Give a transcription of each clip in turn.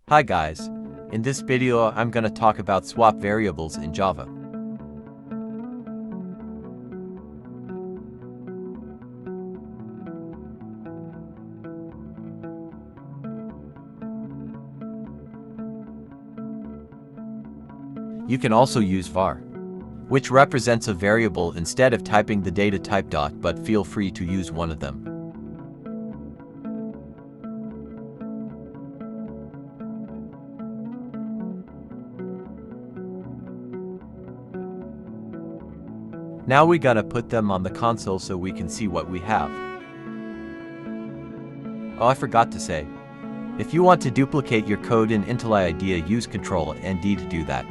Hi guys, in this video I'm gonna talk about swap variables in Java. You can also use var, which represents a variable instead of typing the data type dot, but feel free to use one of them. Now we gotta put them on the console so we can see what we have. Oh, I forgot to say, if you want to duplicate your code in Intel IDEA, use Ctrl and D to do that.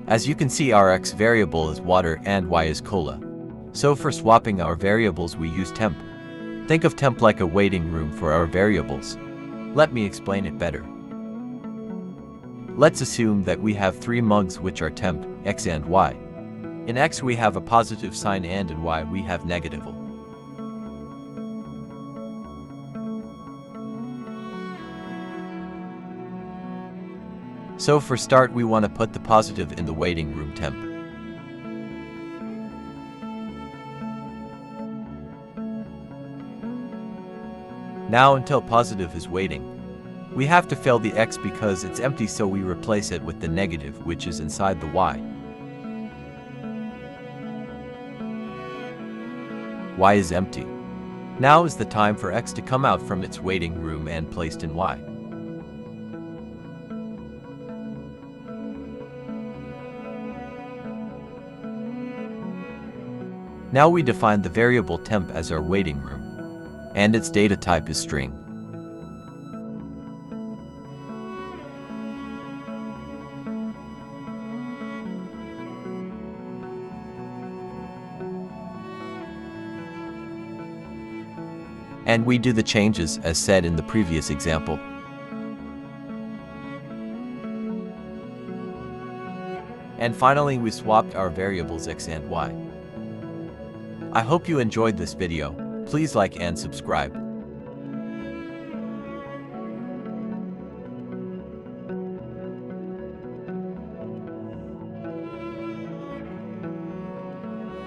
As you can see, our x variable is water and y is cola. So for swapping our variables we use temp. Think of temp like a waiting room for our variables. Let me explain it better. Let's assume that we have three mugs which are temp, x and y. In x we have a positive sign and in y we have negative. So for start we want to put the positive in the waiting room temp. Now until positive is waiting, we have to fill the x because it's empty, so we replace it with the negative which is inside the y. Y is empty. Now is the time for x to come out from its waiting room and placed in y. Now we define the variable temp as our waiting room, and its data type is string. And we do the changes as said in the previous example. And finally we swapped our variables x and y. I hope you enjoyed this video. Please like and subscribe.